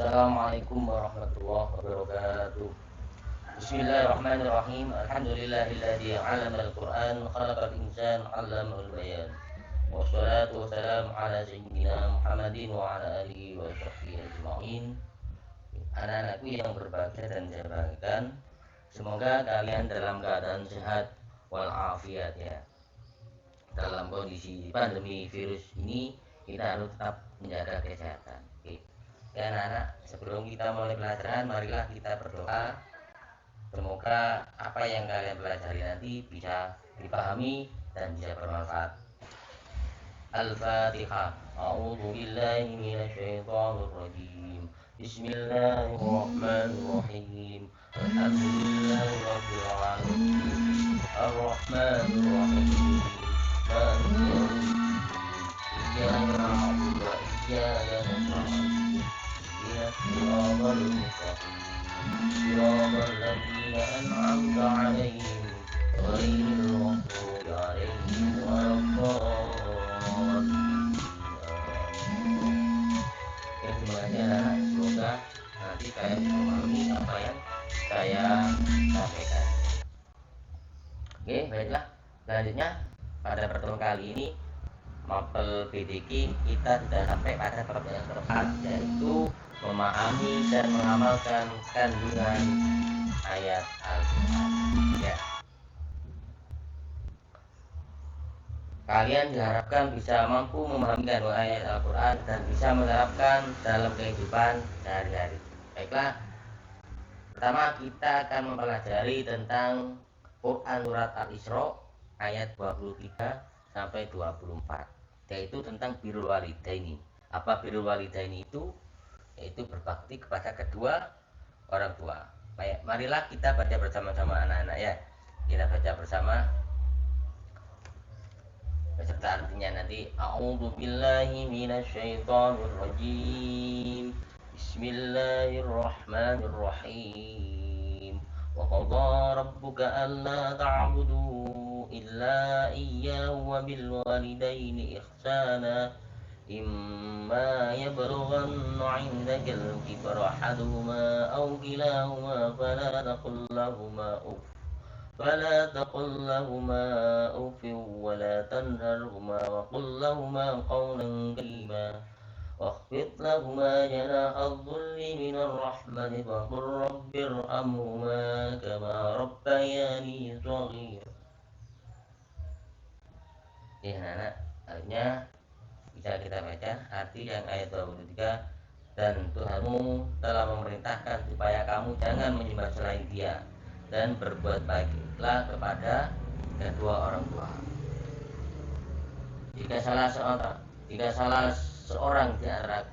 Assalamualaikum warahmatullahi wabarakatuh. Bismillahirrahmanirrahim. Alhamdulillahilladzi 'allamal Qur'an khalaqal insana 'allamahul bayan. Wassalatu wassalamu ala sayyidina Muhammadin wa ala alihi wa sahbihi ajma'in. Anak-anakku yang berbahagia dan saya banggakan, semoga kalian dalam keadaan sehat walafiat ya. Dalam kondisi pandemi virus ini kita harus tetap menjaga kesehatan. Ya anak-anak, sebelum kita mulai pelajaran, marilah kita berdoa. Semoga apa yang kalian pelajari nanti bisa dipahami dan bisa bermanfaat. Al-Fatihah. A'udzu billahi minasyaitonir rajim. Bismillahirrahmanirrahim. Alhamdulillahirabbil alamin. Arrahmanir rahim. Maliki yaumiddin. Iyyaka na'budu wa iyyaka nasta'in. صراط المستقيم صراط الذين أنعمت عليهم غير المغضوب عليهم ولا الضالين. Terima kasih anak-anak, semoga nanti kalian bisa memahami apa yang saya sampaikan. Oke, baiklah. Selanjutnya pada pertemuan kali ini mapel PDK kita sudah sampai pada bab yang keempat, yaitu memahami dan mengamalkan kandungan ayat Al-Quran ya. Kalian diharapkan bisa mampu memahami kandungan ayat Al-Quran dan bisa menerapkan dalam kehidupan sehari-hari. Baiklah, pertama kita akan mempelajari tentang Quran surat Al-Isra ayat 23 sampai 24, yaitu tentang birrul walidaini. Apa birrul walidaini itu? Yaitu berbakti kepada kedua orang tua. Baik, marilah kita baca bersama-sama anak-anak ya. Kita baca bersama beserta artinya nanti. A'udzu billahi minasyaitonir rajim. Bismillahirrahmanirrahim. Wa qadha rabbuka alla ta'budu illa iyyahu wa bil walidaini ihsana. إما يبلغن عندك الكبر أحدهما أو كلاهما فلا تقل لهما أف ولا تنهرهما وقل لهما قولا كريما واخفض لهما جناح الذل من الرحمة وقل رب ارحمهما كما ربياني صغيرا. Ya anak, artinya bisa kita baca arti yang ayat 23. Dan Tuhanmu telah memerintahkan supaya kamu jangan menyembah selain Dia dan berbuat baiklah kepada kedua orang tua. Jika salah seorang di antara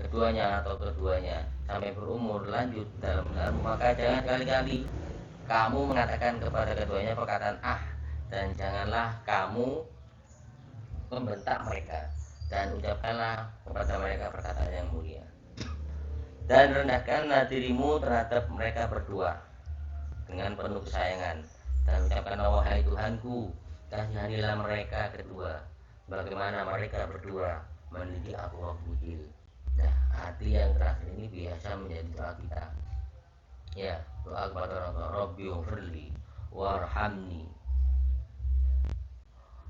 keduanya atau keduanya sampai berumur lanjut dalam agama, maka jangan kali-kali kamu mengatakan kepada keduanya perkataan dan janganlah kamu membentak mereka, dan ucapkanlah kepada mereka perkataan yang mulia. Dan rendahkanlah dirimu terhadap mereka berdua dengan penuh kesayangan, dan ucapkanlah wahai Tuhanku, kasihanilah mereka kedua bagaimana mereka berdua mendidik aku waktu kecil. Nah, arti yang terakhir ini biasa menjadi doa kita ya, doa kepada orang tua. Rabbighfirli warhamni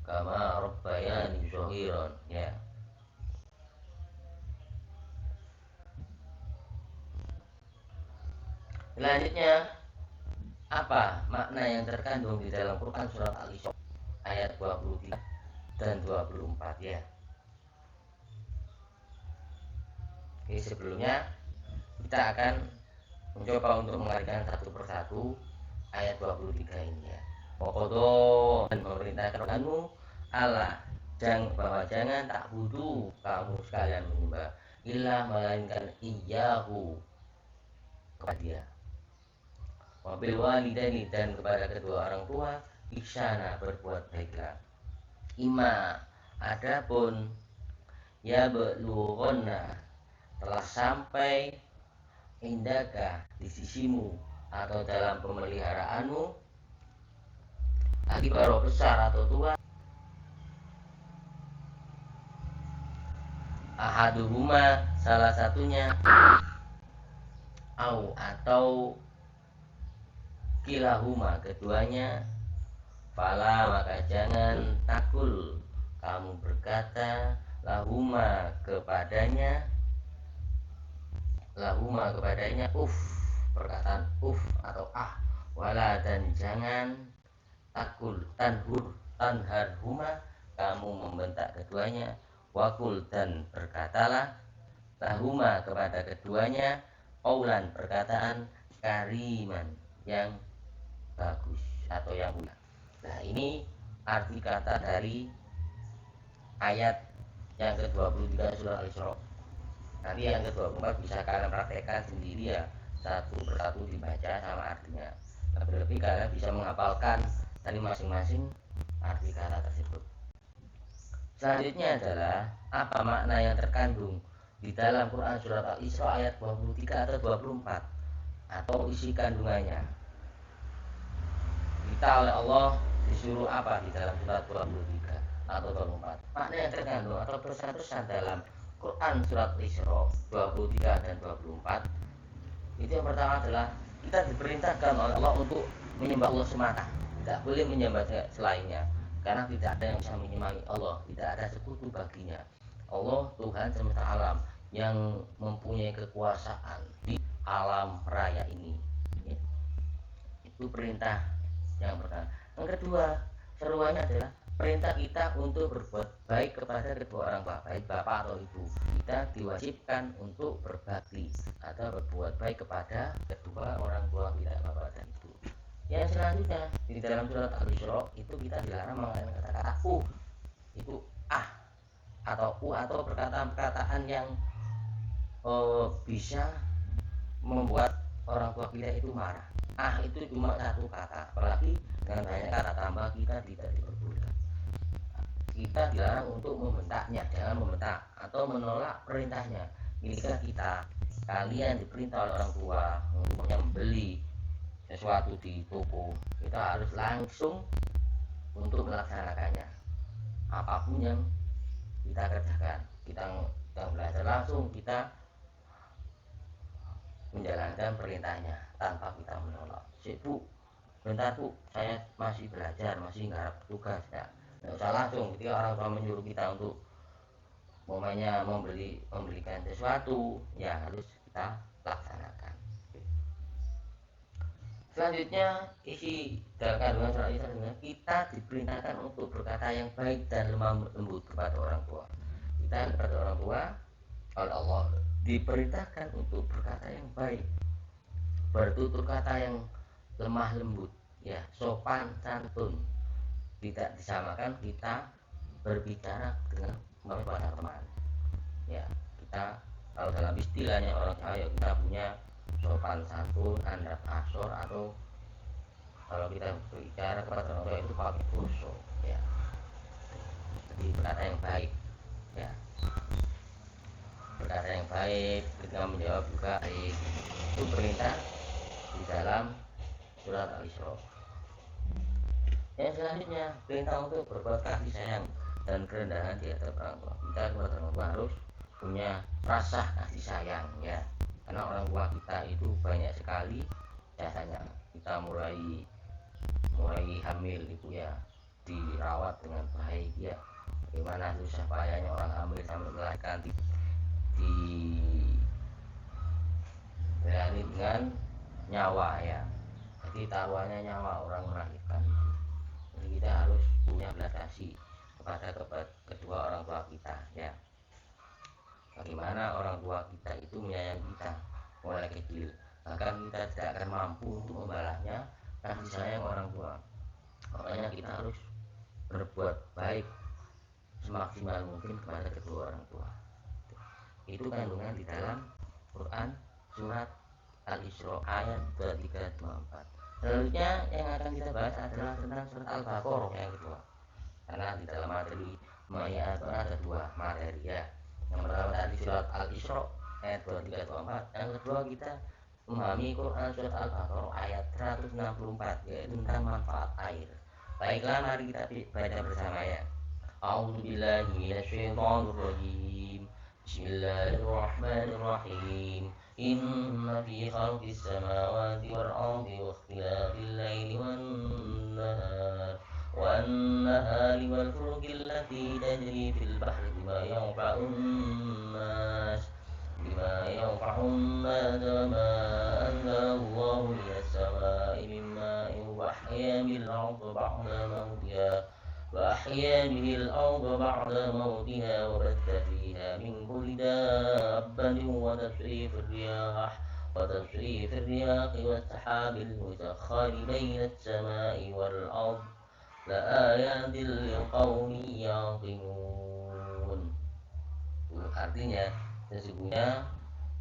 kama rabbayani shaghiran ya. Selanjutnya, apa makna yang terkandung di dalam Quran surat Al-Isra ayat 23 dan 24 ya. Oke, sebelumnya kita akan mencoba untuk mengartikan satu persatu ayat 23 ini ya. Waqadha, dan memerintahkan kamu Allah bahwa jangan tak butuh kamu sekalian menyembah illa melainkan iyyahu, kepada Dia. Wabil walidaini, dan kepada kedua orang tua ihsana, berbuat baiklah. Ima, adapun ya belughonna, telah sampai indaka, di sisimu atau dalam pemeliharaanmu, akibar besar atau tua, ahaduhuma, salah satunya, atau kilahuma keduanya, fala maka jangan takul kamu berkata lahuma kepadanya perkataan atau wala dan jangan takul tanharhuma kamu membentak keduanya, wakul dan berkatalah lahuma kepada keduanya aulan perkataan kariman yang bagus atau yang mulia. Nah, ini arti kata dari ayat yang ke-23 surah Al-Isra. Nanti yang ke-24 bisa kalian praktekkan sendiri ya, satu persatu dibaca sama artinya. Lebih-lebih kalian bisa menghafalkan dari masing-masing arti kata tersebut. Selanjutnya adalah apa makna yang terkandung di dalam Quran surat Al-Isra ayat 23 atau 24, atau isi kandungannya. Kita oleh Allah disuruh apa di dalam surat 23 atau 24. Makna yang terkandung atau pesan-pesan dalam Quran surat Al-Isra 23 dan 24 itu yang pertama adalah kita diperintahkan oleh Allah untuk menyembah Allah semata, tidak boleh menyembah selainnya, karena tidak ada yang bisa menyemai Allah, tidak ada sekutu baginya. Allah Tuhan semesta alam yang mempunyai kekuasaan di alam raya ini. Itu perintah yang pertama. Yang kedua, seruannya adalah perintah kita untuk berbuat baik kepada kedua orang tua, baik bapak atau ibu. Kita diwajibkan untuk berbakti atau berbuat baik kepada kedua orang tua kita, bapak dan ibu. Yang selanjutnya di dalam surat Al-Isra itu kita dilarang menggunakan kata-kata itu atau perkataan-perkataan yang bisa membuat orang tua kita itu marah. Itu cuma satu kata, apalagi dengan banyak kata tambah kita tidak diperbolehkan. Kita dilarang untuk membentaknya, jangan membentak atau menolak perintahnya. Jika kalian diperintah oleh orang tua untuk membeli sesuatu di toko, kita harus langsung untuk melaksanakannya. Apapun yang kita kerjakan, kita belajar langsung, kita menjalankan perintahnya tanpa kita menolak. Bu, bentar bu, saya masih belajar, masih ngarep tugas ya. Nggak usah langsung ketika orang tua menyuruh kita untuk membelikan sesuatu, ya harus kita laksanakan. Selanjutnya isi dalam kandungan surat ini kita diperintahkan untuk berkata yang baik dan lemah lembut kepada orang tua. Kita kepada orang tua oleh Allah diperintahkan untuk berkata yang baik, bertutur kata yang lemah lembut, ya, sopan santun. Tidak disamakan kita berbicara dengan para teman. Ya, kita kalau dalam istilahnya orang Jawa kita punya sopan santun, andap asor, atau kalau kita berbicara kepada orang tua itu pakai boso, ya. Jadi berkata yang baik, ya. Berkata yang baik ketika menjawab juga baik. Itu perintah di dalam surat Al-Isra. Yang selanjutnya perintah untuk berbuat kasih sayang dan kerendahan di hadapan orang tua. Kita kepada orang tua harus punya rasa kasih sayang, ya, karena orang tua kita itu banyak sekali jasanya. Kita mulai hamil itu ya dirawat dengan baik, ya, bagaimana susah payahnya orang hamil sampai melahirkan berani dengan nyawa, ya, jadi taruhannya nyawa orang melahirkan itu. Jadi kita harus punya belas kasih kepada kedua orang tua kita, ya. Bagaimana orang tua kita itu menyayangi kita mulai kecil, bahkan kita tidak akan mampu untuk membalasnya kasih sayang orang tua. Makanya kita harus berbuat baik semaksimal mungkin kepada kedua orang tua. Itu kandungan di dalam Quran surat Al-Isra ayat 23-24. Selanjutnya yang akan kita bahas adalah tentang surat Al-Baqarah yang kedua. Karena di dalam materi ayat ada dua materi, ya. Yang pertama tadi surat Al-Isra ayat 23-24. Yang kedua kita memahami Quran surat Al-Baqarah ayat 164, yaitu tentang manfaat air. Baiklah, mari kita baca bersama, ya. A'udzubillahi minasyaitonirrajim. Bismillahirrahmanirrahim. inna fi khalqis samawati wal ardi wa ikhtilafil laili wan nahari wal fulki allati tajri fil bahri بما ينفع الناس وما أنزل الله من السماء من ماء وأحيا به الأرض بعد موتها وبث فيها من كل دابة وتصريف الرياح والسحاب المسخر بين السماء والأرض لآيات لقوم يعقلون. Artinya, sesungguhnya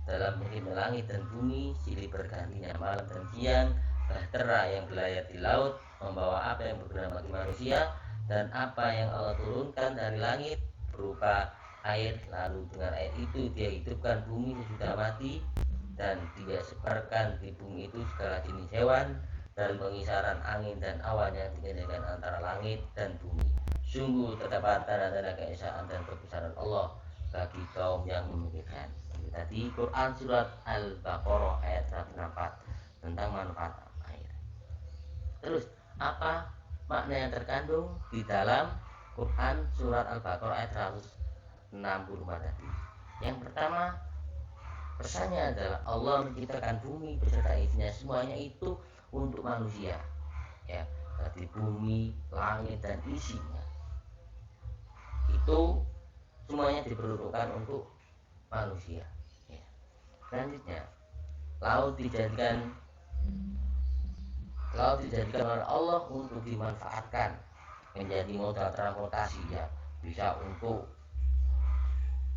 dalam menghitung langit dan bumi, silih bergantinya malam dan siang, bahtera yang berlayar di laut, membawa apa yang berguna bagi manusia, dan apa yang Allah turunkan dari langit berupa air, lalu dengan air itu dia hidupkan bumi sesudah mati, dan dia sebarkan di bumi itu segala jenis hewan, dan pengisaran angin dan awan yang dikerjakan antara langit dan bumi. Sungguh terdapat tanda-tanda keesaan dan kebesaran Allah bagi kaum yang memikirkan. Tadi Quran surat Al-Baqarah ayat 164 tentang manfaat air. Terus apa makna yang terkandung di dalam Quran surat Al-Baqarah ayat 164 tadi? Yang pertama, pesannya adalah Allah menciptakan bumi beserta isinya semuanya itu untuk manusia. Ya, tadi bumi, langit dan isinya itu semuanya diperuntukkan untuk manusia. Ya. Selanjutnya, laut dijadikan oleh Allah untuk dimanfaatkan menjadi moda transportasi, ya, bisa untuk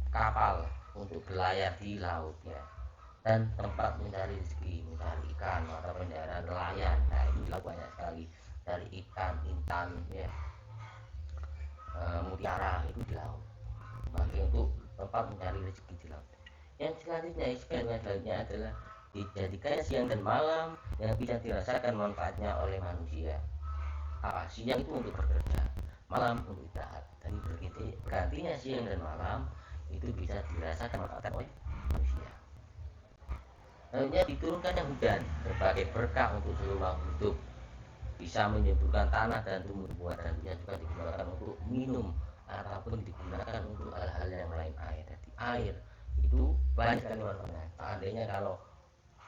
kapal untuk berlayar di laut, ya, dan tempat mencari rezeki, mencari ikan atau pencarian nelayan. Nah, itu banyak sekali, dari ikan, intan, ya, mutiara itu di laut, bagi untuk tempat mencari rezeki di laut. Yang selanjutnya adalah dijadikannya siang dan malam yang bisa dirasakan manfaatnya oleh manusia. Siang itu untuk bekerja, malam untuk istirahat. Dan bergantinya siang dan malam itu bisa dirasakan manfaatnya oleh manusia. Selanjutnya diturunkannya hujan berbagai berkah untuk seluruh makhluk hidup, bisa menyuburkan tanah dan tumbuh-tumbuhan, dan bisa juga digunakan untuk minum ataupun digunakan untuk hal-hal yang lain. Air itu banyak sekali manfaatnya. Seandainya kalau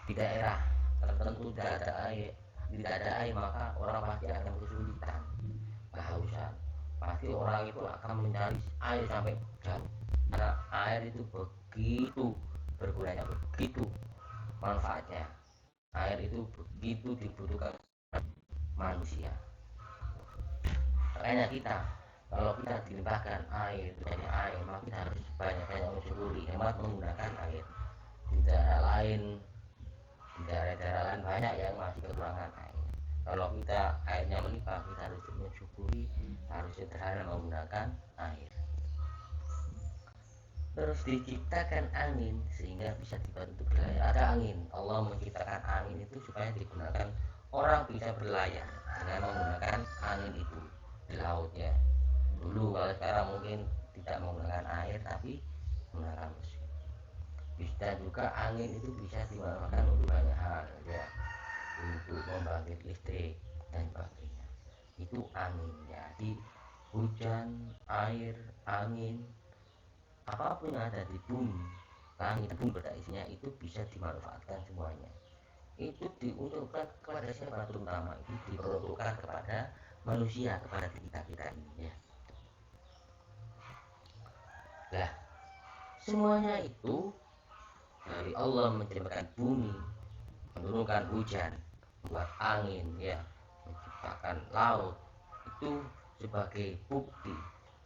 di daerah tertentu tidak ada air, maka orang pasti akan kesulitan, kehausan. Pasti orang itu akan mencari air sampai jauh, karena air itu begitu bergunanya, begitu manfaatnya. Air itu begitu dibutuhkan manusia. Makanya kita, kalau kita dilimpahkan air, menjadi air, maka kita harus banyak-banyak mensyukuri, hemat menggunakan air. Di daerah-daerah lain banyak yang masih kekurangan air. Kalau kita airnya melimpah, kita harus mensyukuri, harus sederhana menggunakan air. Terus diciptakan angin sehingga bisa dibantu berlayar. Ada angin, Allah menciptakan angin itu supaya digunakan orang bisa berlayar dengan menggunakan angin itu di laut, ya. Dulu, kalau sekarang mungkin tidak menggunakan air tapi menggunakan mesin. Bisa juga angin itu bisa dimanfaatkan untuk banyak hal, ya, untuk membangkit listrik dan sebagainya. Itu angin, ya. Jadi hujan, air, angin, apapun yang ada di bumi, langit dan bumi berada isinya itu bisa dimanfaatkan semuanya. Itu diuntukkan kepada siapa? Terutama itu diperuntukkan kepada manusia, kepada kita ini, ya. Nah, semuanya itu dari Allah menciptakan bumi, menurunkan hujan, membuat angin, ya, menciptakan laut, itu sebagai bukti,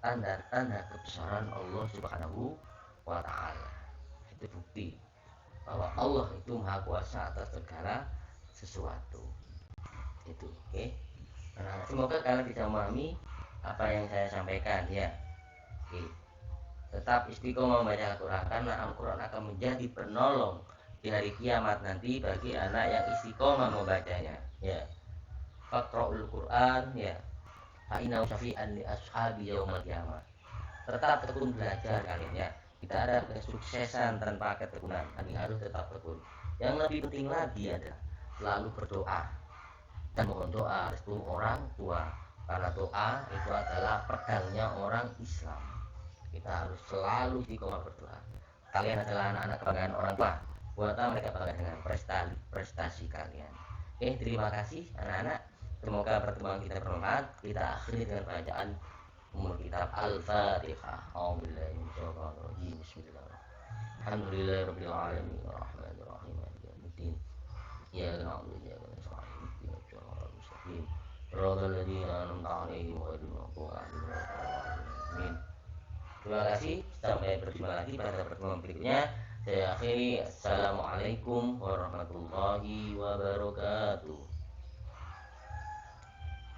tanda-tanda kebesaran Allah Subhanahu wa Ta'ala. Itu bukti bahwa Allah itu maha kuasa atas segala sesuatu. Itu, oke. Nah, semoga kalian bisa memahami apa yang saya sampaikan, ya. Oke. Tetap istiqomah membaca Al-Quran, karena Al-Quran akan menjadi penolong di hari kiamat nanti bagi anak yang istiqomah membacanya, ya. Faqra'ul Quran, ya, fa innahu syafi'an li ashabi yaumal qiyamah. Tetap tekun belajar kalian, ya. Tidak ada kesuksesan tanpa ketekunan, tapi harus tetap tekun. Yang lebih penting lagi adalah selalu berdoa dan mohon doa restu orang tua, karena doa itu adalah pedangnya orang Islam. Kita harus selalu istiqomah berdoa. Kalian adalah anak-anak kebanggaan orang tua, buatlah mereka bangga dengan prestasi kalian. Oke, terima kasih anak-anak, semoga pertemuan kita bermanfaat. Kita akhiri dengan bacaan umur kitab Al-Fatihah. A'udzubillahi minasyaitonir bismillahirrahmanirrahim. Alhamdulillahirabbil alamin arrahmanir rahim maliki yaumiddin. Iyyaka na'budu wa iyyaka nasta'in ihdinas siratal mustaqim siratal ladzina an'amta 'alaihim ghairil maghdubi 'alaihim waladdallin. Terima kasih, sampai berjumpa lagi pada pertemuan berikutnya. Saya akhiri, assalamualaikum warahmatullahi wabarakatuh.